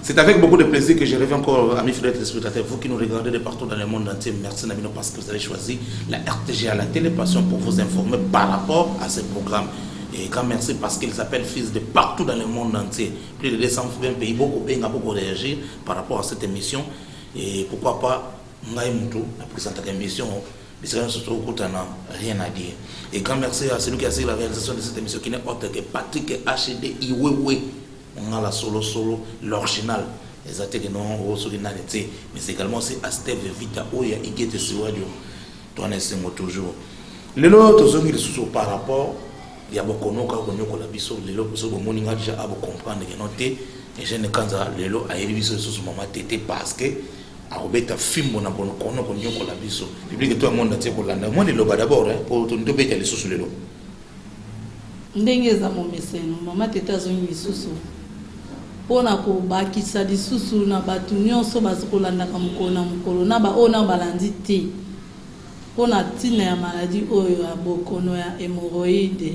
C'est avec beaucoup de plaisir que je reviens encore, amis fidèles téléspectateurs, vous qui nous regardez de partout dans le monde entier. Merci Nabino parce que vous avez choisi la RTG à la télé Passion pour vous informer par rapport à ce programme. Et quand merci parce qu'il s'appelle Fils de partout dans le monde entier. Plus de 220 pays, beaucoup réagir par rapport à cette émission. Et pourquoi pas, Ngaï Moutou, la présente émission, rien à dire. Et grand merci à celui qui a assuré la réalisation de cette émission qui n'est autre que Patrick HD Iwewe. On a la solo, l'original. Exactement, mais c'est également aussi à Steve Vita, où il y a Igete Siwadio. Toi, on toujours. Les autres zones qui sont par rapport, il y a beaucoup de gens qui déjà à comprendre que noté. Et je ne can't les lots à élever sur maman tété parce que à obéta film on a bon kono ko la biso. Public tout le monde entier pour l'anda. Moi les lots d'abord pour tout bête les sous les lots. Ndenge za mo meseno maman tété zongi susu. Pona ko bakisa lisusu na batu nyonso bazokolandaka mokolo na baona balandi te pona tina ya maladie oyo ya bokono ya hémorroïde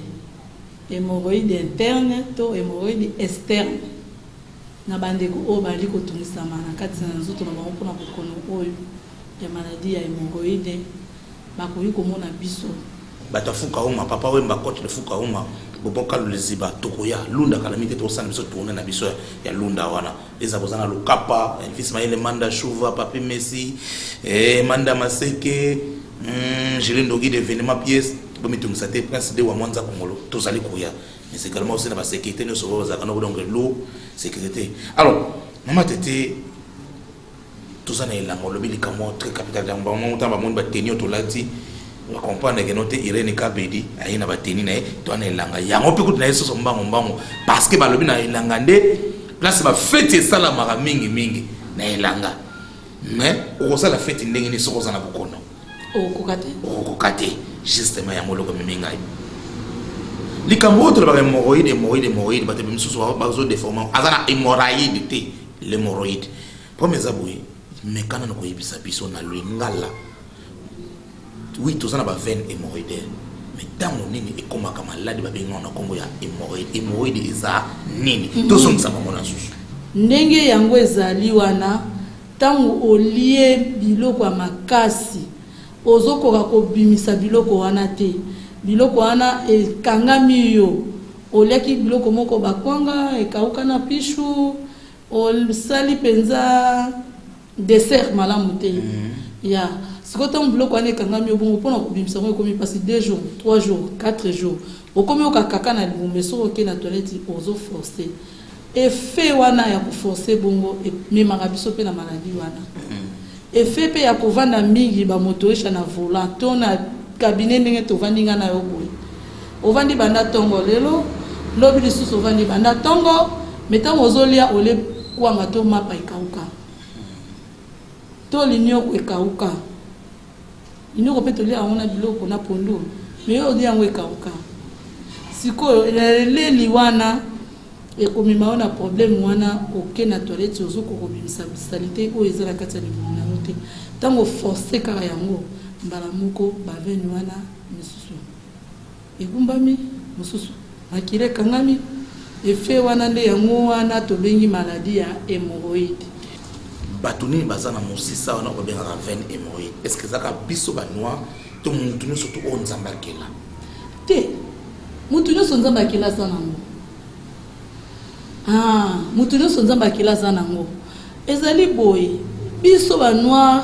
interne to hémorroïde externe na bandeko oyo bali kotungisama na kati na nzoto na bango pona bokono oyo ya maladie ya hémorroïde bakoki komona biso batafuka uma papa wemba kote lefuka uma boboka leziba tokoya lunda kalamite to sana biso tourner na biso ya lunda wana eza bozana lokapa fils maile manda chouva papi messi manda maseke jilindogi de événement pièce bomitungisa te prince de wa mwanza kongolo tozali koya mais c'est également aussi na ba sécurité no sobo za kana donc l'eau sécurité alors maman tete tozana elanga lobili kamo très capital dans mon temps ba mon ba tenir to lati on comprendre que notre Irene Kabedi aina bateni na to na elanga yango pe kutu na yeso mbango parce que balobi na elanga nde place ba fête sala mara mingi na elanga mais o sala fête ndenge ni soko za na bokono o kokate justement ya moloko minga likambo to ba hémorroïde ba te bimsusu ba zo déformant azana hémorroïde te l'hémorroïde premier zaboui mais kana no ko yebisa biso na lwingala. Oui, tout ça n'a pas veine hémorroïdaire. Mais dans mon nini, et comme à malade, on a combo ya hémorroïde. Hémorroïde, isa nini. Tout ça, ça m'a mon sous. Nenge yango ezali wana, tangu olie biloko ya makasi, ozokoka kobimisa biloko wana te. Biloko wana ekangami yo. Oliaki biloko moko bakwanga, ekauka na pishu, osali penza dessert malamu te. Ya. Si vous avez un bloc, vous avez passé 2 jours, 3 jours, 4 jours. Vous avez un caca na toilette, vous avez forcé. Et fait wana ya forcer bongo et même rabiso pe na maladie wana. Et fait pe ya kovanda mingi ba motorisha na volant, to na cabinet ndenge to vandinga na yo boy. Ovandi banda tongo lelo, lobi lisusu ovandi banda tongo, metan ozolia ole kwanga to mapa ikauka. To linyo ekauka. Il nous répète là on a biloko na pondo mais on dit yango ekauka siko les liwana et comme on a problème wana aucun na toilette ozoko kobimisa salité o ezala kati ya libuna note tango forcer kara yango mbala moko ba venu wana misusu egumbami mususu akire kangami efe wana nde yango wana to bengi maladie ya hémorroïde. Batuni bazana musisa wana ko benga veine hémorroïde. Est-ce que ça ka biso ba noir to mutunu surtout on zambakela te mutunu so zambakela sana ngo mutunu so zambakela sana ngo ezali boy biso ba noir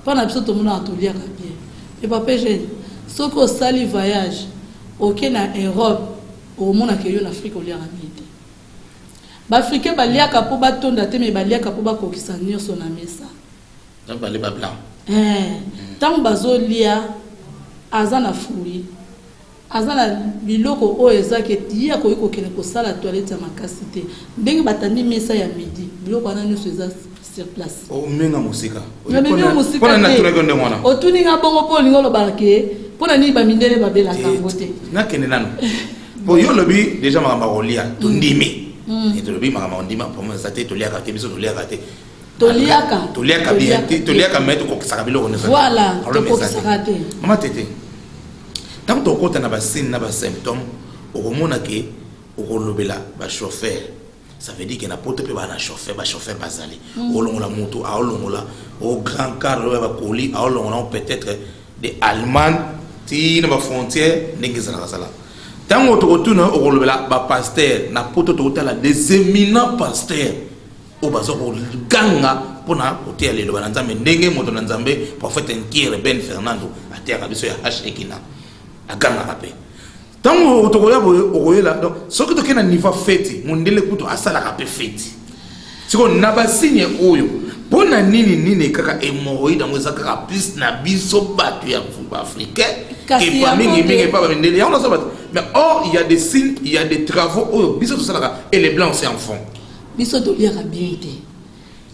pana biso to mona atolia ka bien et papa jeune soko sali voyage OK na Europe au mona ke yo na Afrique olia ka bien. Africain baliaka po batonda te me baliaka po bakokisa nyonso na mesa. Donc bali ba blanc. Tant bazolia azana fruit. Azana biloko o ezake tiya ko ikokene ko sala toilette ya makasi te. Ndenge batandi mesa ya midi. Biloko ana nyonso eza sur place. O menga musika. Pona na tunagonde mwana. O tuninga bongo po lingolo barke. Pona ni ba mindele babela kangote. Na kenelano. Po yo lobi déjà ma rolia tundimi. Et le bim ma ondima pour moi ça te tolia ka te biso tolia ka te toliaka bien toliaka mettre ko kisaka biloko ne voilà to kisaka te mama tete tant to kota na ba signe na ba symptômes o komona ke o kolobela ba chauffeur ça veut dire que na pote pe ba na chauffeur bazali o longola moto a o longola o grand car ba koli a o longola peut-être des Allemands ti na ba frontière ndenge za sala tant to kotuna o kolobela ba pasteur na pote to kotala des éminents pasteurs o bazo ko ganga pona kote ya lelo banzambe ndenge moto na nzambe prophète Nkire Ben Fernando atia biso ya H ekina aganga kape tango otokoya okoyela donc soki to kena niveau fete mondele kuto asala kape fete siko na ba signe oyo pona nini kaka hémorroïde ngo kaka plus na biso batu ya africain qui pas mingi pas ndele ya on ça mais or il y a des signes il y a des travaux oyo biso to sala et les blancs c'est en fond biso to liaka bien te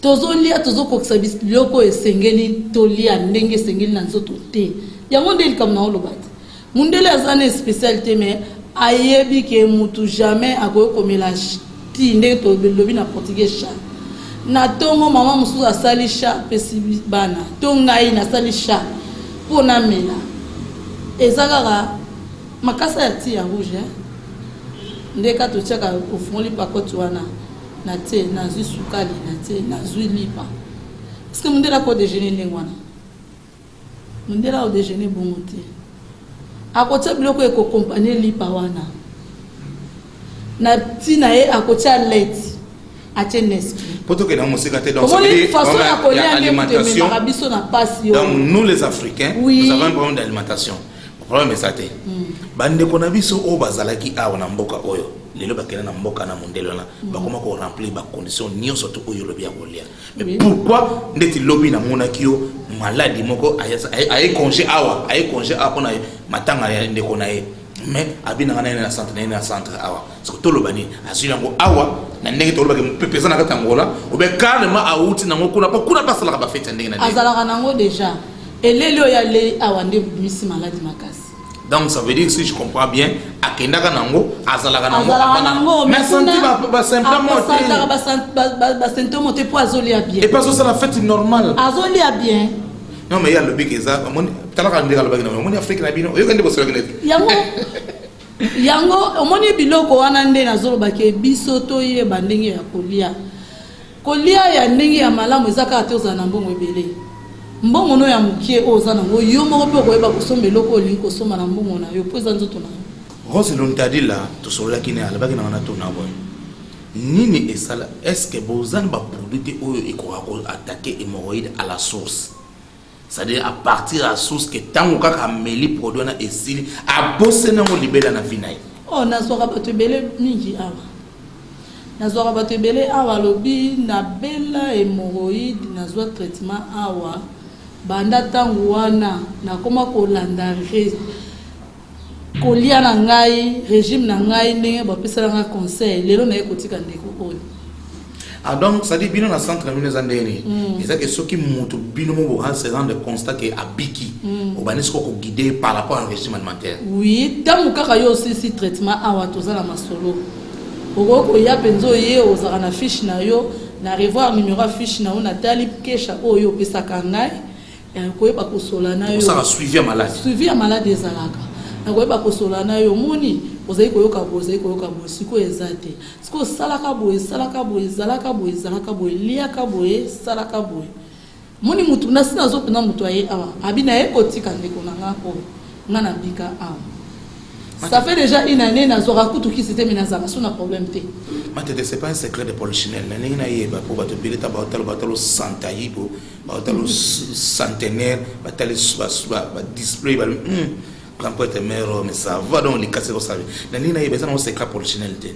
tozolia tozokokisa biloko esengeli tolia ndenge esengeli na nzoto te yango ndeli comme na olobati mundele azane spécialité mais ayebi ke mutu jamais akoyo komela ti ndenge to lobi na portugais chat na tongo mama musu asali chat pesi bana tongai na sali chat pona mela ezakaka makasa ya ti ya rouge ndeka to chaka ofungoli pakoti wana na te na zui sukali na te na zui lipa est-ce que mundela ko déjeuner ndengwana mundela au déjeuner bon te akotia biloko eko compagnie lipa wana na tina e akotia let atie Nesquik poto que dans musika te donc ça veut dire alimentation na passe donc nous les africains nous avons un problème d'alimentation le problème est ça te bande ko na biso o bazalaki awa na mboka oyo lelo bakena na mboka na mondelo na bakoma ko remplir ba conditions nyonso to oyo lobi ya kolia mais pourquoi ndeti lobi na monaki yo maladie moko ay congé awa pona matanga ya ndeko na ye mais abina na centre awa parce que to lobani azila ngo awa na ndenge to lobaki pepesa na katangola obe carrément auti na ngo kuna pas sala ba fête ndenge na ndenge azala nango déjà elelo ya le awa nde misi maladie makasi. Donc ça veut dire si je comprends bien akendaka nango azalaka nango mais senti ba symptômes te pour azolia bien et pas ça la fête normale azolia bien non mais il y a le big eza talaka ndeka le bag na moni Afrique na bino yo kende bosolo kende yango omoni biloko wana nde nazoloba ke biso to ye bandenge ya kolia ya ndenge ya malamu ezaka te ozana mbongo ebele mbongo no ya mukie oza nango yo moko pe koyeba kosomba eloko olingi kosomba na mbongo na yo po eza nzoto na yo Rose Lontadi la tosololaki ne alabaki na wana tona boy nini esala est-ce que bozana ba produit oyo ekoka ko attaquer hémorroïde à la source c'est-à-dire à partir à la source que tango kaka meli produit na esili a bosser nango libela na vinai oh nazoka bato ebele mingi awa nazoka bato ebele awa lobi na bela hémorroïde nazwa traitement awa banda tango wana nakoma kolanda kolia na ngai régime na ngai ndenge bapesalanga conseil lelo na ye kotika ndeko oyo ah donc ça dit bino na centre mine za ndeni eza que soki mutu bino mo ha se rendre constat que abiki obanisi ko guider par rapport au régime alimentaire oui tango kaka yo aussi traitement awa tozala masolo oko ya penzo ye ozaka na fiche na yo na revoir numéro fiche na yo na tali kesha oyo pesaka ngai koyeba kosola na yo ça suivi à malade ezalaka nakoyeba kosola na yo moni ozali koyoka bo siko ezate siko salaka bo ezalaka bo liaka bo salaka bo moni mutu na sina zo pena mutu aye awa abina ye kotika ndeko na ngako ngana bika awa ça fait déjà une année na zo rakutu ki c'était menaza so na problème te matete c'est pas un secret de polichinelle na ninga yeba po bato bileta batalo santayibo batalo centenaire batalo ba display ba grand poète mère mais ça va donc les casser au service na ninga yeba ça un secret polichinelle te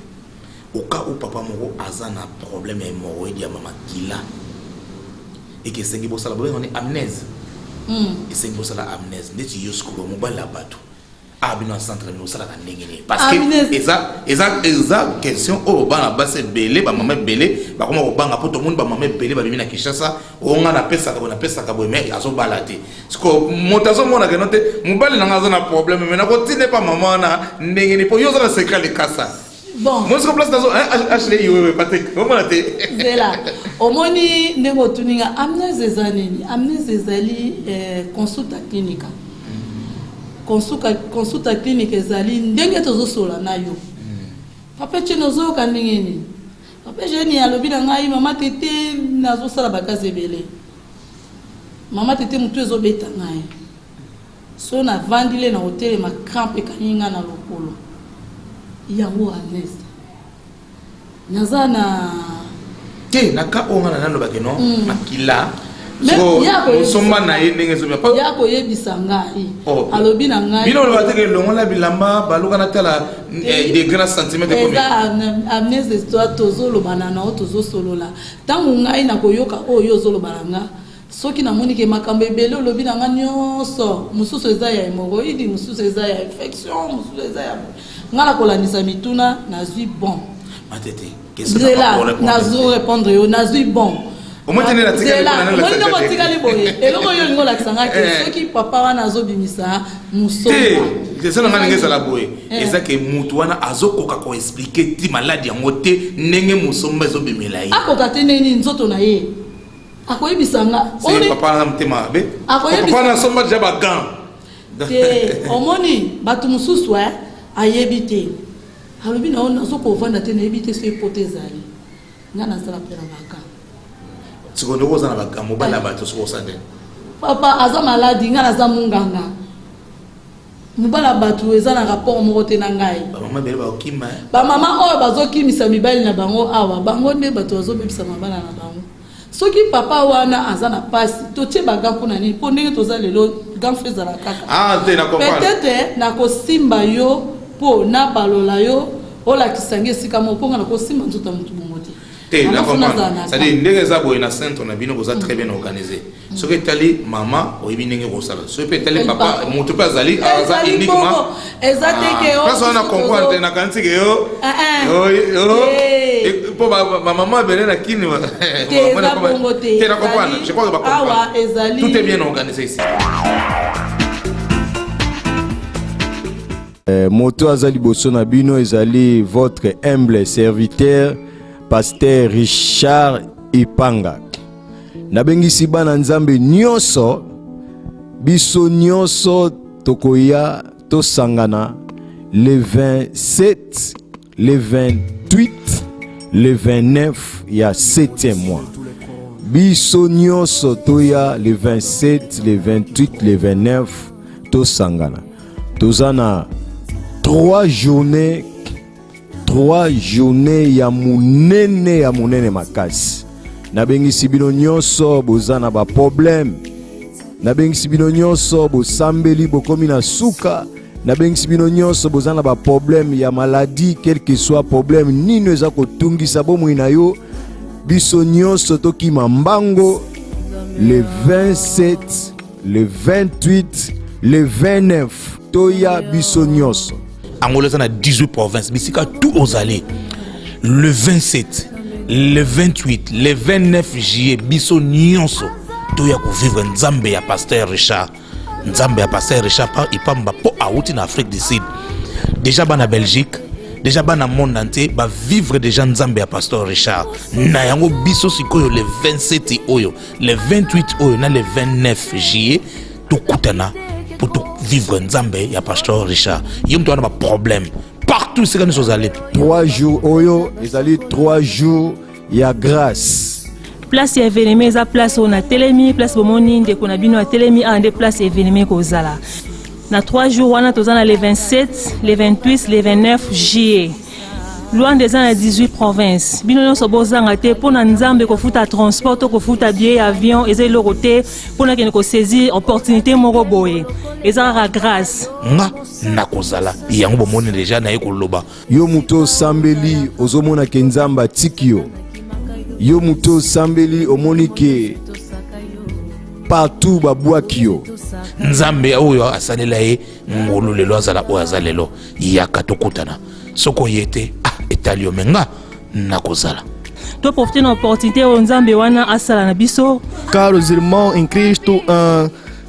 au cas où papa moko azana problème hémorroïde ya mama kila et que sengi bosala bo on est amnèse et sengi bosala amnèse ndeti yosko mo bala bato abino centre no sala ka ndengene parce que eza question o bana base belé ba mama belé ba koma ko banga poto monde ba mama belé ba bimi na Kinshasa o nga na pesa ka bo mais azo balate sko motazo mona ke note mobali na ngaza na problème mais na ko tine pa mama na ndengene po yo za secret le kasa bon moi je place dans Ashley oui Patrick comment la té zela omoni ndeko tuninga amnese ezaneni amnese ezali consulta clinique consulta clinique ezali ndenge tozosola na yo papa chinozo kaningeni papa jeni alobi na ngai mama tete nazosala bakazi ebele mama tete mutu ezobeta ngai so na vandile na hotel ma crampe kaninga na lokolo yango amnese nazana ke naka onga na nalo bakeno makila so somba na ye ndenge so pa ya ko yebisa ngai alobi na ngai bino lo bateke longola bilamba baluka na tala des grands centimètres comme ça amnese histoire tozolo banana tozo solola tangu ngai na koyoka oyo zolo balanga soki na moni ke makambo ebele olobi na ngai nyonso mususu eza ya hémorroïde mususu eza ya infection mususu eza ya ngala kolandisa mituna nazwi bon matete qu'est-ce que nazo répondre yo nazwi bon au moins tenir la tika la tika liboye eloko yo ngo la kisanga ke soki papa wana azobimisa musoma c'est ça nga ngeza la boye eza ke mutu wana azokoka ko expliquer ti maladie yango te ndenge musoma ezobimela ye akoka te neni nzoto na ye akoyebisa nga c'est papa na mtema be papa na somba déjà ba gant te omoni batu mususu ayebi te alobi na ona sokovanda te nayebi te so hypothèse ali nga nazala mpe na baka sikondo kozana bakambo bala bato sokosande papa aza maladi nga naza munganga mobala bato eza na rapport moko te na ngai bamama bele baokima bamama oyo bazokimisa mibali na bango awa bango nde bato bazobebisa mabala na bango soki papa wana aza na pasi totie baga mpona nini mpo ndenge toza lelo gamfe ezala kaka peut-être nakosimba yo mpo nabalola yo olakisanga esika moko mponga nakosimba nzoto ya motu bongo te c'est-à-dire ndenge za boye na centre na bino koza très bien organisé soki etali mama oyebi ndenge kosala soki etali papa moto mpe azali aza uniquement eza teke place wana comprendre na kantike yo mpo bamama ebele na kini te na comprendre je crois que bacomprendre tout est bien organisé ici. Moto azali boso na bino ezali votre humble serviteur Pasteur Richard Ipanga. Nabengisi bana nzambe nyonso biso nyonso tokoya tosangana le 27, le 28, le 29 ya 7e mois. Biso nyonso toya le 27, le 28, le 29 tosangana. Tozana 3 journées ya munene makasi. Nabengisi bino nyonso bozana ba problème. Nabengisi bino nyonso bosambeli bokomi na suka. Nabengisi bino nyonso bozana ba problème ya maladie, quel que soit problème nino eza kotungisa bomoi na yo. Biso nyonso tokima mbango le 27, le 28, le 29 toya biso nyonso. Angola a 18 provinces, bisika tout aux allées. Le 27, le 28, le 29 juillet, biso nyonso. Toya ko vivre Nzambe ya Pasteur Richard. Nzambe ya Pasteur Richard il pamba po auti en Afrique du Sud. Déjà ba na Belgique, déjà ba na monde entier ba vivre déjà Nzambe ya Pasteur Richard. Na yango biso sikoyo le 27 oyo, le 28 oyo na le 29 juillet to kutana pour vivre Nzambe ya Pasteur Richard. Yom to na ba problème. Partout c'est quand nous allés. 3 jours oyo, ezali 3 jours ya grâce. Place ya événement eza place on a telemi, place bomoni ndeko na bino a telemi a des place événement kozala. Na 3 jours wana tozana le 27, le 28, le 29 juillet. Loin des ans 18 provinces. Bino nyonso bozanga te pona Nzambe ko futa transport ko futa billet avion eza loko te pona ke ko saisir opportunité moko boye. Eza ra grâce. Nga nakozala yango bomoni déjà na ekoloba. Yo muto sambeli ozomona ke Nzamba tikio. Yo muto sambeli omonike partout babwakio. Nzambe oyo asalela ye ngolo lelo azala o azalelo yaka tokutana. Soko yete etalio menga nakozala. To profiter de l'opportunité Nzambe wana asala na biso. Car les irmãos em Cristo,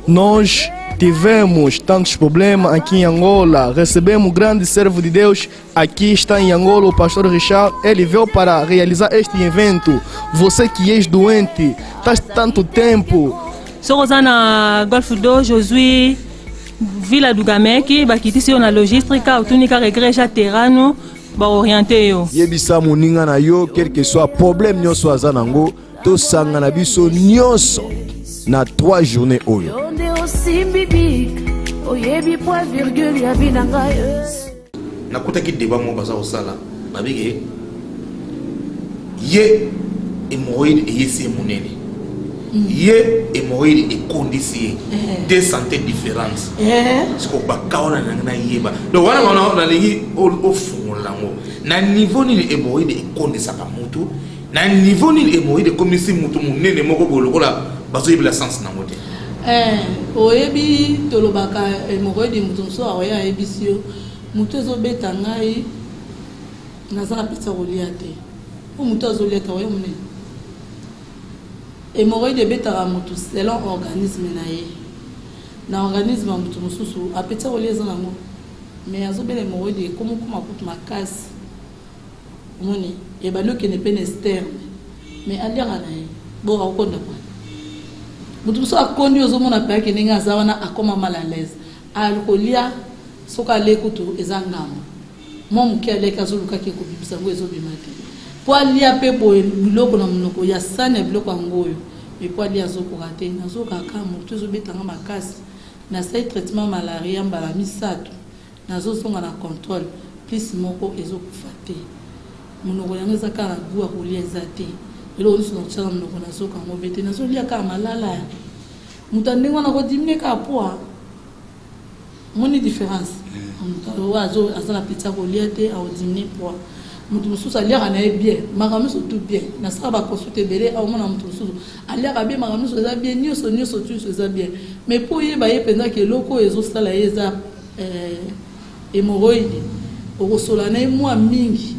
nós tivemos tantos problemas aqui em Angola, recebemos um grande servo de Deus, aqui está em Angola o pastor Richard, ele veio para realizar este evento. Você que és doente, estás tanto tempo. Sou na Golf do Josué, Vila do Gameki, bakitisi na logística, utunika regreja terrano, ba orienté yo. Yebisa muninga na yo, quel que soit problème nyonso azanango, to sanga na biso nyonso na 3 journées oyo. Nakutaki débat mo baza osala babige ye hémorroïde et yesi monene ye hémorroïde et condisi deux santé différentes ce ko bakaona na yeba donc wana na lingi o fungolango na niveau ni hémorroïde et condisa ka mutu na niveau ni hémorroïde comme si mutu monene moko bolokola bazo yebla sens na mote oyebi tolobaka hémorroïde mutu so aoya ebisio mutu ezobeta ngai naza na pesa kolia te po mutu azolia te oyo monene hémorroïde ebetaka mutu selon organisme na ye na organisme ya mutu mosusu apesa kolia eza nango mais azobela hémorroïde ekomokoma kutu makasi omoni ebandi okende mpe na externe mais aliaka na ye bo akokonda kwa mutu mosusu akondi ozomona mpe akende ngai aza wana akoma mal à l'aise alikolia soki ale kutu eza ngamba mwa moke aleki azolukaki ekobimisa yango ezobima te po alia mpe boye biloko na monoko ya sani ya biloko yango oyo me po alia azokoka te nazokaka motu ezobetanga makasi nasali traitement malaria mbala 3 nazozonga na contrôle plus moko ezokufa te monoko yango eza kaka na gu ya kolia eza te eloko nyonso nakotiaka monoko nazoka yango be te nazolia kaka malala ya moto andenge wana kodimine kaka poa moni différence mutu aza na peti ya kolia te aodimine poa mutu mosusu aliaka na ye bien makambo nyonso tout bien nasala baconsulte ebele aomona mutu mosusu aliaka bien makambo nyonso eza bien nyonso nyonso eza bien mais mpo oyeba ye mpenzaka eloko oyo ezosala ye eza hémorroïde okosola na ye mwa mingi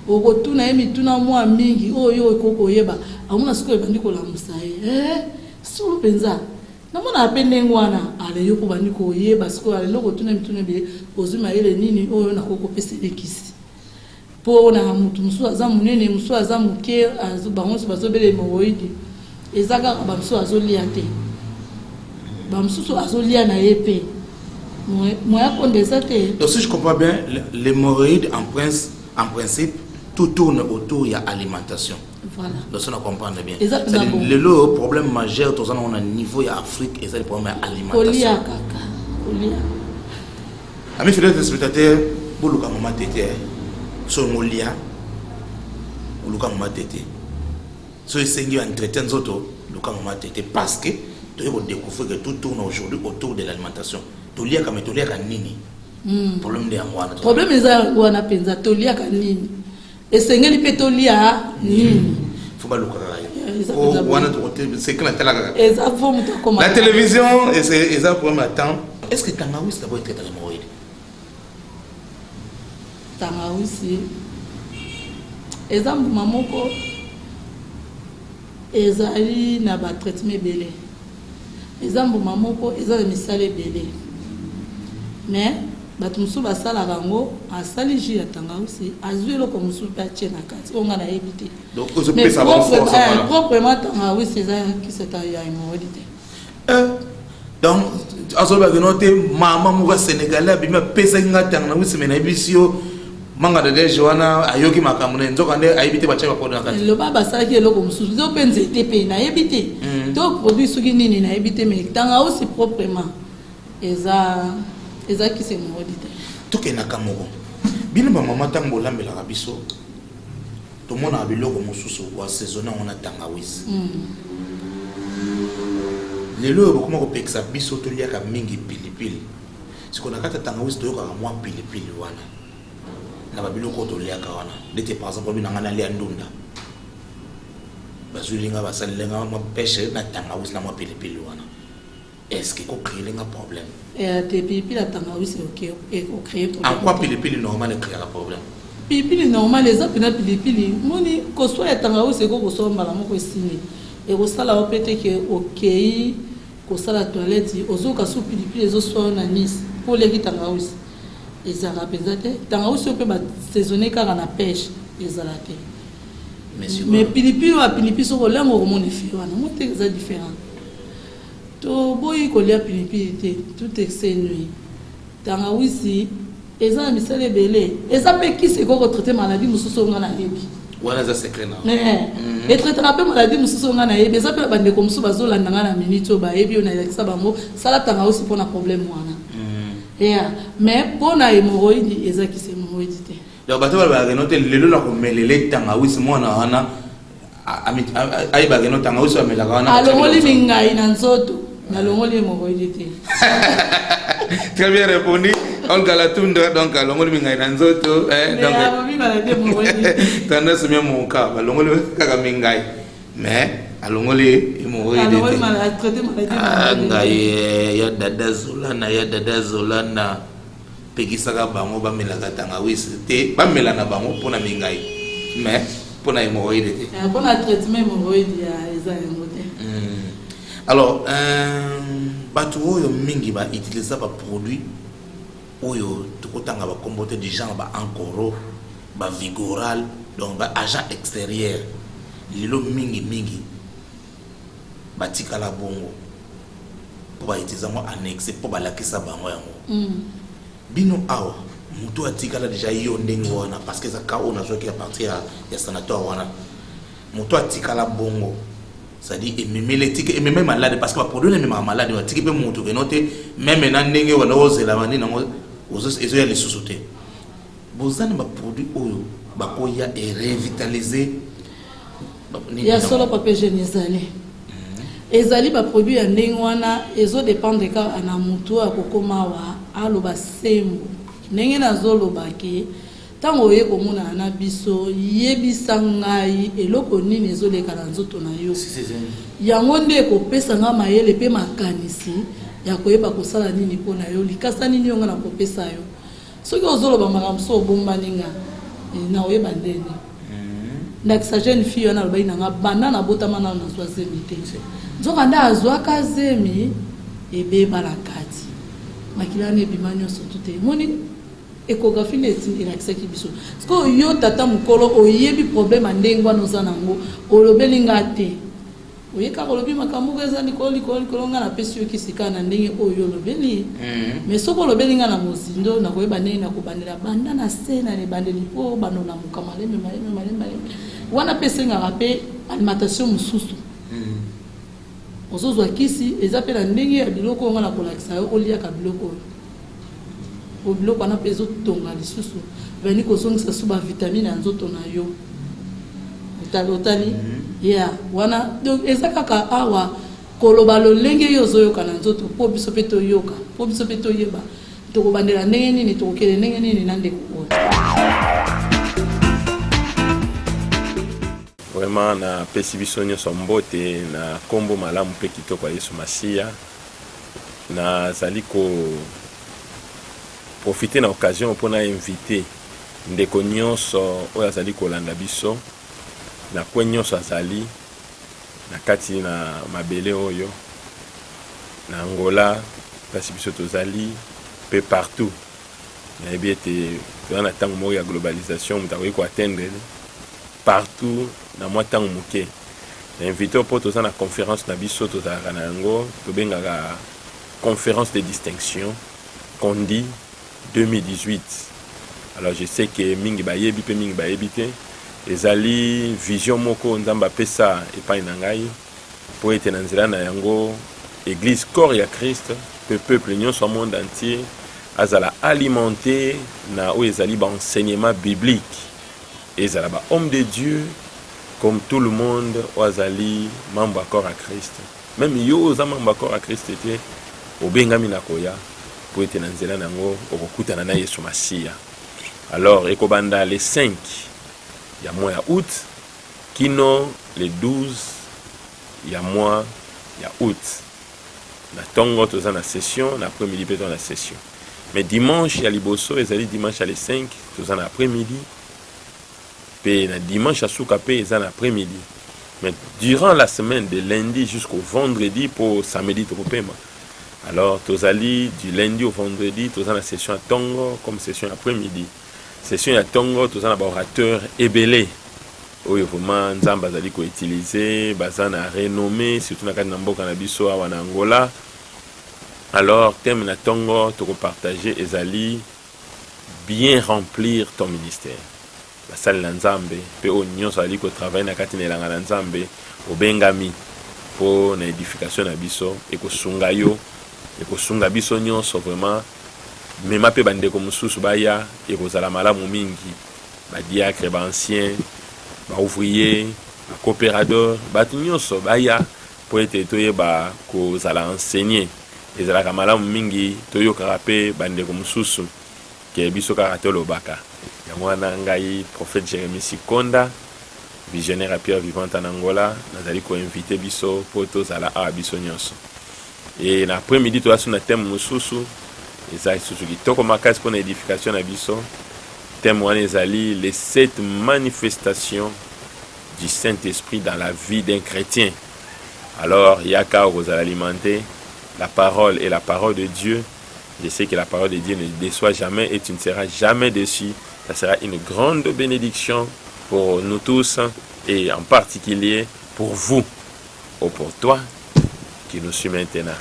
okotuna ye mituna mwa mingi oyo ekoko oyeba amona sikoyo ebandi kolamusa ye solo mpenza namona ape ndenge wana aleyo ko bandi koyeba sikoyo aleloko tuna mituna ebele ozwi mayele nini oyo nakokopesa elekisi mpo na mutu mosusu aza monene mosusu aza moke bango nyonso bazobela hémorroïde eza kaka bamosusu azolia te bamosusu azolia na ye mpe moya konde eza te. Donc si je comprends bien, l'hémorroïde en principe tout tourne autour de l'alimentation. Voilà. Donc ça on comprend bien. Exactement. Le problème majeur tout ça on a niveau de Afrique et c'est le problème de l'alimentation. Kolia kaka. Kolia. Amis fidèles téléspectateurs, pour le maman tété, sur molia, pour le maman tété. So essayez d'entretenir les autres, le maman tété parce que tu vas découvrir que tout tourne aujourd'hui autour de l'alimentation. Tolia comme tolia nini. Problème de angwana. Problème eza wana penza tolia nini. Esengeli pe tolia nini. Faut pas le croire. La télévision et c'est un problème à temps. Est-ce que Tangawis d'abord traité l'hémorroïde? Tangawis exemple mamoko ezali na ba traitement belé. Exemple mamoko ezali misale belé. Mais bato musu basala rango asali ji ya Tangawisi azwi eloko musu pe atie na kati onga na yebi te. Donc je peux savoir proprement Tangawisi eza ki seta ya hémorroïde te. Donc azoba noté mama muga sénégalais bima pesa nga Tangawisi mena ebisio manga de Joana ayoki makambo na nzoka nde ayibite bacha ba na kati. Le baba sala ki eloko musu zo penze te pe na yebi te. Donc produit suki nini na yebi te mais Tangawisi proprement eza ki se hémorroïde. Tout ke nakamoko bino ba mama tango lambela biso to mona biloko mosusu wa saisonner on a Tangawisi lelo beaucoup ko peksa biso to liaka mingi pilipili siko nakata Tangawisi to yoka mwa pilipili wana na ba biloko to liaka wana ndete par exemple bino ngana lia ndunda bazulinga basalenga mwa pêche na Tangawisi na mwa pilipili wana. Est-ce qu'il faut créer un problème? Pilipili à Tangawisi c'est créer problème. En quoi pilipili normal crée un problème? Pilipili normal les autres na pilipili moni ko soit ya Tangawisi ko soit malamu ko sini et ko sala opete que OK kosala toilette ozoka su pilipili ezoswa na nisi mpo oleki tangawisi ezala mpenza te tangawisi oyo mpe basaisonne kaka na pêche ezala te mais pilipili oyo apilipili soko olenga okomona efe wana mo te eza différent toboyi kolia pilipili te tout excès nuit tangawisi eza na misala ebele eza mpe kisi ekokotraite maladie mosusu oyo nga nayebi wana eza secret na etraitaka mpe maladie mosusu oyo nga nayebi eza mpe na bandeko mosusu bazolanda nga na minute oyo bayebi oyo nayelakisa bango sala tangawisi mpona problème wana mais mpona hémoroïde eza kisi hémoroïde te donc bato balobaka no te lelo na komelela tangawisi mwana wana ayebaka no tangawisi amelaka wana alongoli mingai na nzoto nalongoli hémoroïde te. Très bien répondu. Olga Latunda, donc alongoli mingai na nzoto donc tendance même mon cas alongoli kaka mingai mais alongoli hémoroïde alongoli malade traité maladie ngai ya dada zolana pekisaka bango bamelaka tangawisi te bamelana bango mpona mingai mais mpona hémoroïde te mpona traitement hémoroïde ya eza yango te. Alors bato oyo mingi bautilize baproduit oyo tokotanga bakombo te du genre baancoro bavigoral donc baagent extérieur lelo mingi batikala bongo mpo bautilize yango annexe mpo balakisa bango yango bino awa moto atikala deja yo ndenge wana parce que eza ka oyo nazwaki ya partir ya sanatoire wana moto atikala bongo c'est-à-dire ememe malade parce que baproduit ememaka malade atiki mpe moto keno te meme na ndenge wana ozela bandi nango ezoya lisusu te bozana baproduit oyo bakoya erevitalize ya solo papier hygiène ezali baproduit ya ndenge wana ezodépendre kaka na moto akokoma awa aloba sembo ndenge nazolobake ntango oye komona na biso yebisa ngai eloko nini ezoleka na nzoto na yo yango nde ekopesa nga mayele mpe makanisi ya koyeba kosala nini mpo na yo likasa nini yo nga na kopesa yo soki ozoloba makambo so obombani nga na oyeba ndeni ndakisa jeune fille wana alobaki na nga banda nabotama nano nazwa zemi te nzoka nde azwaka zemi ebeba na kati makili wana ebima nyonso tute moni échographie neti elakisaki biso siko yo tata mokolo oyebi problème ndenge wana oza nango olobeli nga te oyekaka olobi makambo moko eza likolo nga napesi yo kisika na ndenge oyo olobeli mais soki olobeli nga na mozindo nakoyeba ndenge nakobandela banda na se na lebandeli mpo banolamuka maleme wana mpe esengaka mpe alimentation mosusu ozozwa kisi eza mpe na ndenge ya biloko oyo nga na kolakisa yo oliaka biloko oyo obiloko wana mpe ezotonga lisusu vani kozongisa su bavitamine ya nzoto na yo otali ya wana donc eza kaka awa koloba lolenge yo ozoyoka na nzoto mpo biso mpe toyoka mpo biso mpe toyeba tokobandela ndenge nini tokokele ndenge nini na ndeko oyo. Vraiment na pesi biso nyonso mbote na kombo malamu mpe kitoko ya Yesu Masiya nazali ko profiter na occasion pour na inviter ndeko nyonso oyo azali kolanda biso na kwe nyonso azali na kati na mabele oyo na Angola kasi biso tozali pe partout na ete toza na ntango moko ya globalisation moto akoki koatteindre partout na mwa ntango moke na invité mpo toza na conférence na biso tozalaka na yango tobengaka conférence de distinction Kondi 2018. Alors je sais que mingi bayebi pe mingi bayebi te ezali vision moko nzamba pesa epai na ngai po ete na nzela na yango église corps ya Christ pe peuple nyonso monde entier azala alimenté na oyo ezali ba enseignement biblique ezala ba homme de Dieu comme tout le monde azali membre corps à Christ même yo oza membre corps à Christ te obengami na koya po ete na nzela nango okokutana na Yesu Masiya. Alors ekobanda les 5 ya mois ya août kino les 12 ya mois ya août na tongo toza na session na après-midi pe toza na session mais dimanche ya liboso ezali dimanche ya les 5 toza na après-midi pe na dimanche ya suka pe eza na après-midi Mais durant la semaine, de lundi jusqu'au vendredi, pour samedi, tokopema. Alors, tozali du lundi au vendredi, tozali la session à Tongo comme session après-midi. Session à Tongo, tozali un orateur ébélé. Oui, vraiment, Nzamba zali ko utiliser, bazana renommé, surtout na kati na mboka na biso awa na Angola. Alors, thème na Tongo, toko partager ezali bien remplir ton ministère. Basali na Nzambe, pe o nyonso ali ko travailler na kati na elanga na Nzambe, obengami po na édification na biso e ko sunga yo, e ko sunga biso nyonso vraiment. Mema pe bandeko mosusu baya e ko zala malamu mingi. Ba diacre, ba ancien, ba ouvrier, ba coopérateur, ba nyonso baya po ete toyeba ko zala enseigner. Ezalaka malamu mingi toyokaka pe bandeko mosusu ke biso kaka tolobaka. Yango wana ngai prophète Jérémie Sikonda, visionnaire à Pierre Vivante en Angola, nazali ko invité biso po tozala a biso nyonso. Et l'après-midi toza sur na thème mosusu ezali susu kitoko makasi pour l'édification na biso. Thème wana ezali les 7 manifestations du Saint-Esprit dans la vie d'un chrétien. Alors yaka vous allez alimenter la parole et la parole de Dieu. Je sais que la parole de Dieu ne déçoit jamais et tu ne seras jamais déçu. Ça sera une grande bénédiction pour nous tous et en particulier pour vous ou pour toi qui nous suit maintenant.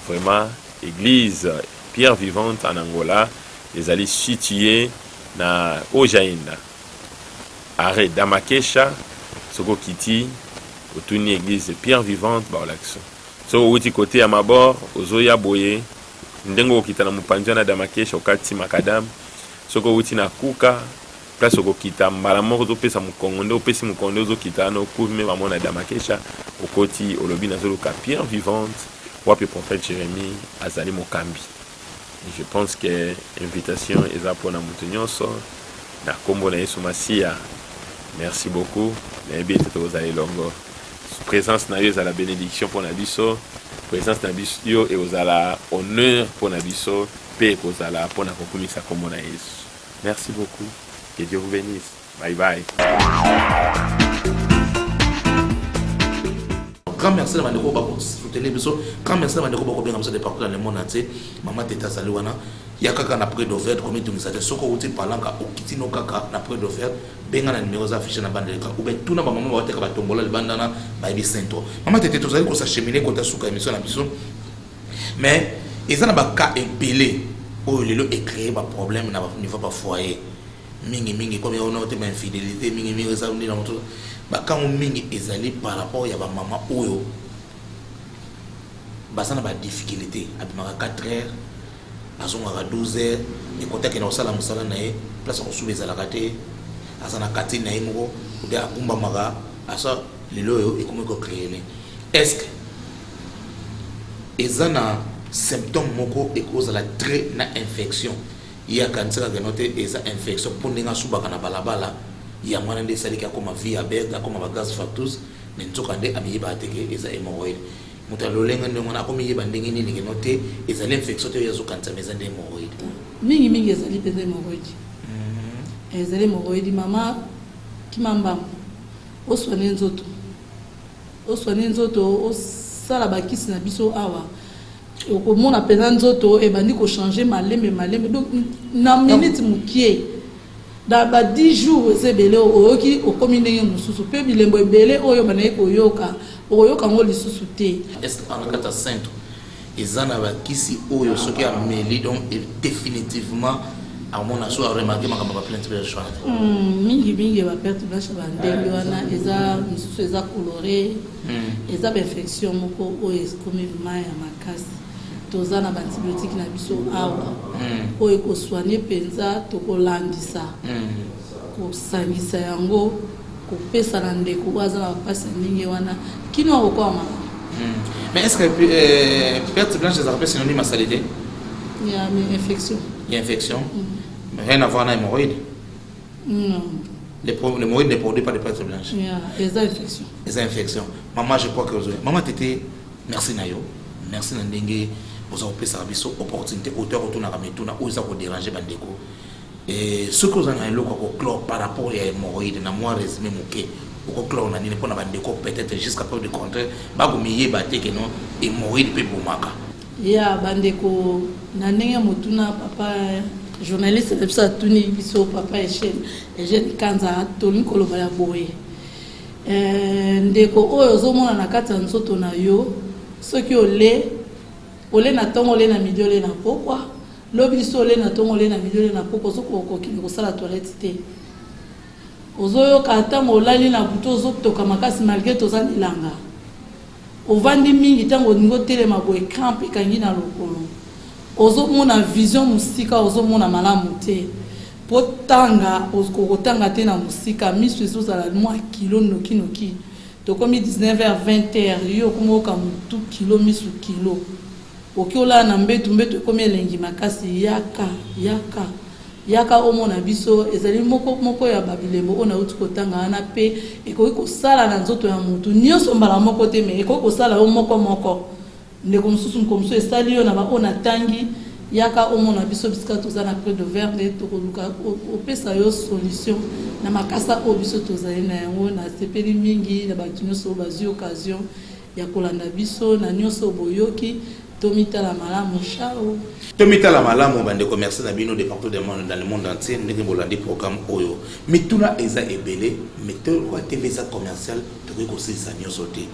Vraiment, Église Pierre Vivante en Angola, les alliés situés na Ojaïna. Arrêt Damakesha, Soko Kiti, Otuni Église Pierre Vivante, Baolaxo. So uti côté à Mabor, Ozoya Boye, Ndengo kita na Mupandia na Damakesha, Okati Makadam, Soko uti na Kuka, place Soko kita Malamoro to pesa Mukonde, opesi Mukonde zo kita no kume mamona Damakesha, Okoti Olobi na Zoloka Pierre Vivante, wapi prophète Jérémie Azali Mokambi. Je pense que l'invitation est là pour nous tenir na kombo na Yesu Masia. Merci beaucoup. Présence na yo à la bénédiction pour nabiso, présence na biso et aux ala honneur pour nabiso, paix aux ala pour na kokumisa kombo na Yesu. Merci beaucoup. Que Dieu vous bénisse. Bye bye. Grand merci à Mandeko Bako soutenir biso. Grand merci à Mandeko Bako bien comme ça de partout dans le monde entier. Maman Teta Saliwana. Yaka na près d'offert comme tu nous as dit soko uti palanga okitino kaka na près d'offert benga na numéros affichés na bande ka ou ben tout na maman ba teka ba tombola le bandana ba ibi cento. Maman Teta tozali ko s'acheminer kota suka émission na biso. Mais ils ont ba cas épelé au lelo et créer ba problème na niveau ba foyer. Mingi comme on a été infidélité mingi ça on dit dans tout. Quand on mingi ezali par rapport ya ba maman oyo basana ba difficulté abimaka 4 heures azonga 12 heures et côté que na osala musala na ye place ko sube ezala kate azana kati na ye moko ou dia kumba maka asa lelo yo ekomi ko créer. Est-ce que ezana symptôme moko ekozala très na infection ya kanisa ka noter eza infection pour ninga subaka na balabala ya mwana nde salika koma via berga koma gaz factus ne nzoka nde amiyiba ateke eza hémorroïde mutalolenga nde mwana akomi yiba ndenge nini ke noter eza l'infection te yazo kanisa meza nde hémorroïde mingi ezali pende hémorroïde ezali hémorroïde mama kimamba oswane nzoto osala bakisi na biso awa okomona pena nzoto ebandi ko changer malembe donc na minute mukie da ba 10 jours ezebele oyoki okomi ndenge mosusu pe bilembo ebele oyo banaye koyoka ngo lisusu te. Est-ce en kata sainte ezana bakisi oyo soki ameli donc définitivement à mon asso a remarqué makambo ba plainte de choix mingi ba perte blanche ba ndenge wana eza coloré eza ba infection moko oyo comme maya makasi tozana ba antibiotique na biso awa oyo ko soigner penza to ko landisa ko sangisa yango ko pesa na ndeko wazana pasa ndenge wana kino okoma. Mais est-ce que perte blanche ça rappelle synonyme à saleté? Il y a une infection. Il y a infection. Mais rien à voir avec l'hémorroïde. Non. L'hémorroïde ne produit pas de perte blanche. Il y a des infections. Des infections. Maman, je crois que vous avez. Maman, Tété, merci Nayo. Merci Nandenge. Vous avez fait opportunité. Auteur autour de la méthode, où ça vous déranger Bandeko. Et ce que vous avez un lot par rapport à l'hémorroïde, na moi résumé moqué. au clone on a pas na bandeko peut-être jusqu'à preuve du contraire ba ko miyeba te que non et mourir pe bomaka ya bandeko na ndenge motuna papa journaliste de ça tuni biso papa Eugène Kanza toni koloba ya boye ndeko oyo ozomona na kati ya nzoto na yo soki ole na tongo ole na midi ole na pokwa lobi so ole na tongo ole na midi ole na pokwa soko okokini kosala toilette te ozoyoka ata molali na buto ozotoka makasi malgré toza lilanga ovandi mingi ntango olingi otelema boye crampe ekangi na lokolo ozomona vision musika ozomona malamu te po tanga okotanga te na musika miso ezozala mwa kilo noki tokomi 19h 20h yo okomoyoka mutu kilo miso kilo okiola na mbetu ekomi elengi makasi yaka omona biso ezali moko ya babilembo ona uti kotanga wana pe ekoki kosala na nzoto ya mutu nyonso mbala moko te me ekoki kosala yo moko ndeko mosusu mokomosu esali yo na baona tangi yaka omona biso bisika toza na près de verre nde tokoluka opesa yo solution na makasa oyo biso tozali na yango na sepeli mingi na bato nyonso bazwi occasion ya kolanda biso na nyonso boyoki tomitala malamu chao tomitala malamu bandeko merci na bino de partout dans le monde entier ndenge bolandi programme oyo mituna eza ebele mettez quoi TV ça commercial tokoki kosilisa nyonso te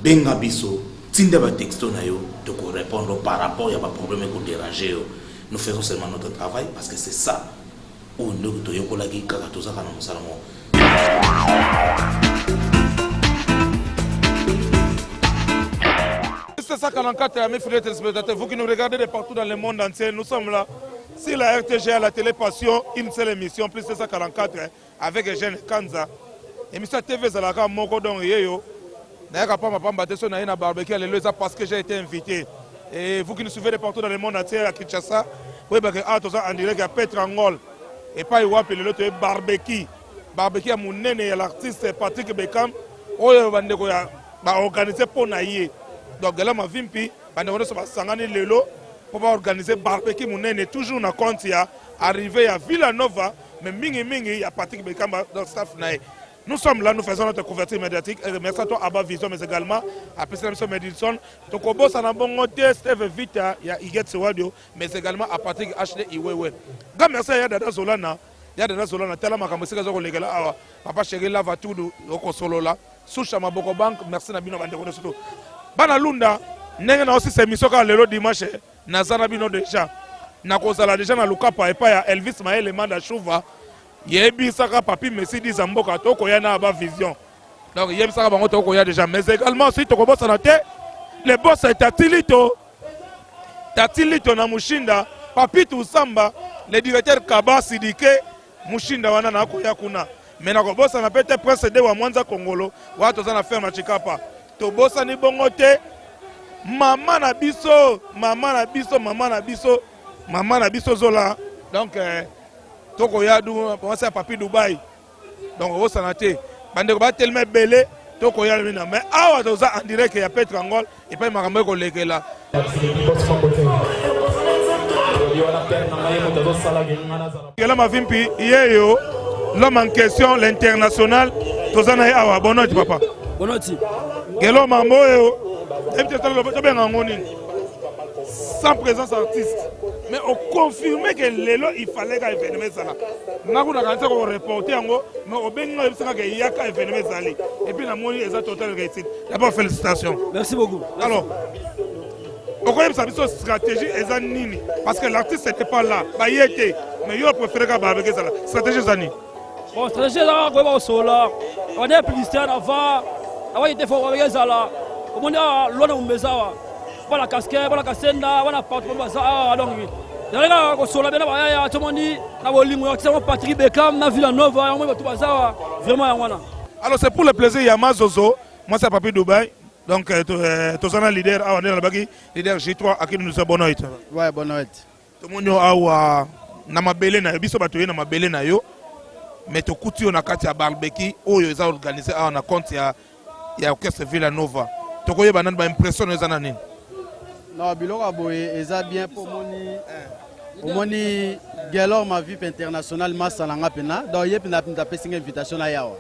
benga biso tinda ba texto na yo to ko répondre par rapport ya ba problème ko déranger yo nous faisons seulement notre travail parce que c'est ça où nous to yokola ki kaka to za kana musala mo C'est ça 44 mes frères téléspectateurs, vous qui nous regardez de partout dans le monde entier, nous sommes là sur la RTG à la télé Passion, une seule émission plus c'est ça 44 avec Eugène Kanza. Émission TV Zalaka Moko Don Yeyo. D'ailleurs, pas ma pamba sur na barbecue parce que j'ai été invité. Et vous qui nous suivez de partout dans le monde entier à Kinshasa, oui parce que en direct à Petrangol et pas Iwapi le l'autre barbecue. Barbecue à mon nene et l'artiste Patrick Beckham. Oyo bandeko ya ba organiser pour naïe. Donc là ma vimpi bandeko so ba sangani lelo pour organiser barbecue mon nene toujours na compte ya arrivé à Villanova mais mingi ya Patrick Beckham dans staff naïe. Nous sommes là, nous faisons notre couverture médiatique. Merci à toi, Abba Vision, mais également à Pessimation Medicine. Donc, au bout, ça n'a pas monté, Steve Vita, il y a Iget Sewadio, mais également à Patrick H.D. Iwewe. Merci à Dada Zolana. Dada Zolana, tellement que je suis là, Papa Chéri, là, va tout, au solo là. Soucha Maboko Bank, merci Nabino Bandeko de Soto. Bana Lunda, n'a aussi ces missions quand le dimanche, Nazana Bino déjà. N'a causé déjà dans le cas par Elvis Maël et Manda Chouva. Yebi saka papi Messi di Zamboka toko ya na ba vision. Donc yebi saka bango toko ya déjà mais également si toko bossa na te le boss est Tatilito na Mushinda papi tu Samba le directeur Kaba Sidike Mushinda wana na ko ya kuna mais na ko bossa na pete prince de wa Mwanza Kongolo wa to za na ferme Chikapa to bossa ni bongo te mama na biso zola donc toko ya du commencer à papi Dubaï donc au sanaté bande ko ba tellement belé toko ya mina mais awa to za en direct ya Petrangol et pas makambo ko lekela kela ma vimpi yeyo l'homme en question l'international to za na awa bonoti papa bonoti kelo mambo yo ebite tolo to benga ngoni sans présence artiste. Mais on confirmait que l'élo il fallait qu'un événement ça. Nous avons reporté mais on a qu'il y a qu'un événement ça. Et puis la moitié est total réussite. D'abord félicitations. Merci beaucoup. Alors, on connaît sa stratégie est nini parce que l'artiste n'était pas là. Bah il était, mais il a préféré qu'à avec ça. Stratégie ça ni. Bon stratégie là on sola. On est publicité avant. Avant il était fort avec ça là. On a l'on on besoin. Voilà casquette, voilà casenda, voilà patron bazar donc derrière ko sola bena ba ya tomoni na bolingo ya tsama Patrick Beckham na Villanova ya mo tout bazar vraiment ya wana. Alors c'est pour le plaisir ya Mazozo, moi c'est Papi Dubaï. Donc tozana leader a on est là bagi leader G3 à qui nous sommes bonne nuit. Ouais bonne nuit. Tout le monde a na mabele na biso bato na mabele na yo mais to kuti na kati ya barbecue oyo eza organisé a na compte ya orchestre Villanova. To koyeba nan ba impression ezana nini? Non, biloko boye eza bien pour moni Gelor ma VIP international masalanga pena donc yep na pesa invitation na yawa.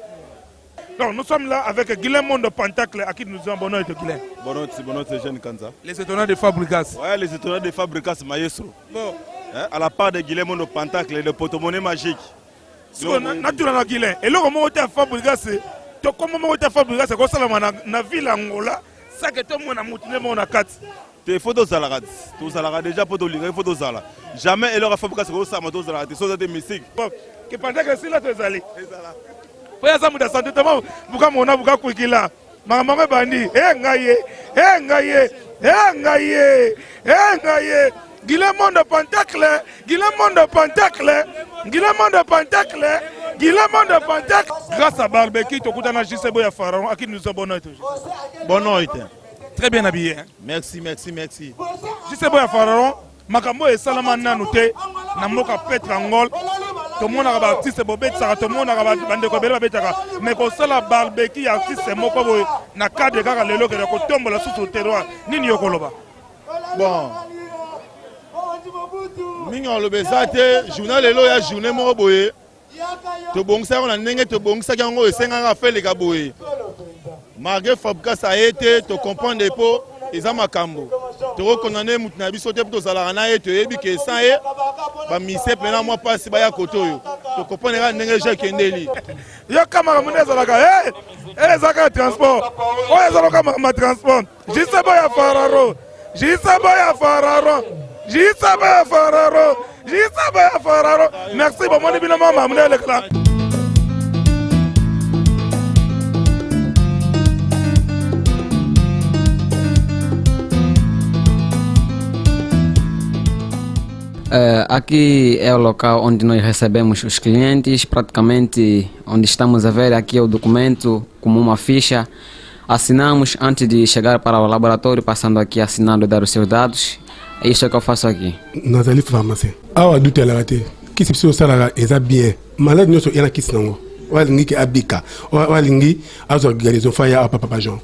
Donc nous sommes là avec Guilherme de Pentacle, à qui nous disons bonheur de Guilherme. Bonheur, c'est Jeune Kanza. Les étonnants de Fabricas. Ouais, les étonnants de Fabricas, maestro. Bon. Hein, à la part de Guilherme de Pentacle et de Potomoné magique. Naturellement, Guilherme. Et là, comment on a Fabricas, comment on a Fabricas, c'est comme ça, na ville Angola, ça que tout le monde a moutiné, mon a 4. Il faut deux salades. Tous salades déjà pour il faut deux salades. Jamais elle aura Fabricas que ça m'a deux salades. C'est ça des mystiques. Bon, que pendant que c'est là, tu es allé. Pour ça, vous avez senti tellement, vous avez mon avis, vous avez là. Maman bandi, ngaye. Guilherme de Pentacle, grâce à Barbecue, tu as dit que Pharaon, à qui nous sommes bonheur. Bonheur. Très bien habillé. Hein? Merci. Giseboya Pharaon, Makambo et Salamana Nouté, Namoka Petre Angol, tout le monde a un artiste, tout le monde a un bande de mais quand ça la Barbecue, artiste, c'est moi qui na cadre de caractère, le qui tombe la sous le terroir, ni Yokoloba. Bon. Mingo le besate journal lelo ya journée mo boye to bongsa on ndenge to bongsa kango esenga fait les gaboye malgré Fabricas a été to comprendre po eza makambo to reconnaître mutna biso te to sala na eto ebi ke sa e ba mise pena moi passe ba ya kotoyo to comprendre ndenge je kendeli yo kamera muneza la ka ezaka transport o ezaka ma transport Giseboya Fararo. Merci pour mon évidemment, m'amener l'écran. Aqui é o local onde nós recebemos os clientes, praticamente onde estamos a ver aqui é o documento como uma ficha. Assinamos antes de chegar para o laboratório, passando aqui assinando e dar os seus dados. É isso que eu faço aqui. Nós ali farmácia. Ah, do telagate. Que se precisa salar é bien. Malade não só é aqui senão. O alingi que abika. O alingi as organizações faia a Papa João.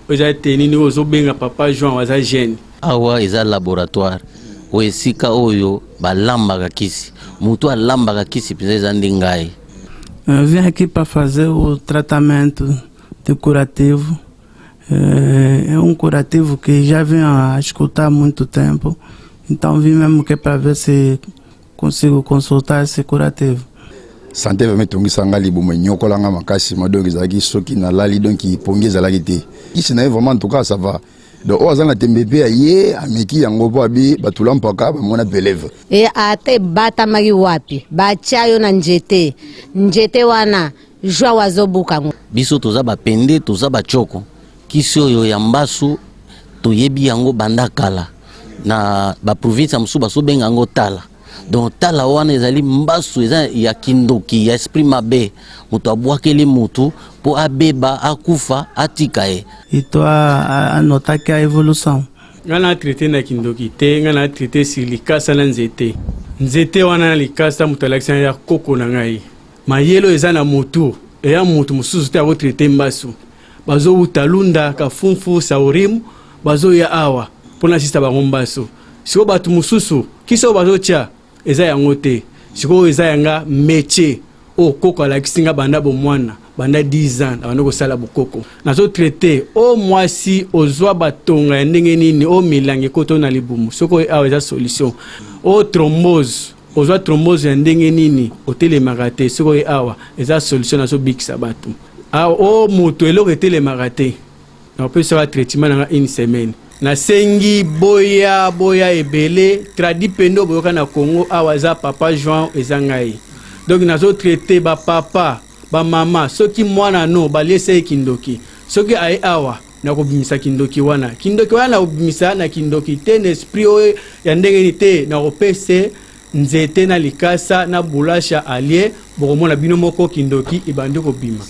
Hoje a tenini ozo benga Papa João as agene. Awa eza laboratoire. O esika oyo balamba kisi. Mutu alamba kisi precisa ndingai. Eu vim aqui para fazer o tratamento de curativo. É um curativo que já venho a escutar há muito tempo. Então vim mesmo que para ver se consigo consultar esse curativo. Santé va mettre ngisa libo manyoko langa makasi madongi zaki soki na lali donc pongeza la gité. Ici na vraiment en tout cas ça va. Donc ozana tembepe ye ameki yango po abi batulampa ka ba mona belève. E ate bata magi wapi? Bachayo na njete wana jwa wazobuka. Biso toza ba pende toza ba choko. Kisi oyo ya mbasu toyebi yango banda kala. Na ba province musu baso benga yango tala. Donc tala wana ezali mbasu eza ya kindoki ya esprit mabe. Mutu abwakeli mutu po abeba akufa atikae. E to a notar que a evolução. Ngana traité na kindoki te, ngana traité sur likasa na nzete. Nzete wana na likasa mutu alakisa ya koko na ngai. Mayelo eza na mutu, eya mutu mususu te avo traité mbasu. Bazo utalunda ka funfu saurimu, bazo ya awa pona sista bango mbasu. Siko batu mususu, kiso bazo tia eza yango te. Siko eza yanga métier o koko alakisinga banda bomwana. Banda 10 ans avant de sala bukoko nazo traité au moisi ozwa batonga ya ndenge nini o milangi koto na libumu soko aweza solution o thrombose ozwa thrombose ya ndenge nini otelemaka te soko awa eza solution nazo bikisa batu o moto eloko etelemaka te na peut faire traitement na une semaine na sengi boya ebele tradi pendo boyoka na Congo awaza Papa João ezangai donc nazo traité ba papa ba mama soki mwana no balese kindoki soki ai awa na kobimisa kindoki wana obimisa na kindoki te n'esprit o ya ndenge ni te na opese nzete na likasa na bulasha alie bokomona bino moko kindoki ibandi kobima.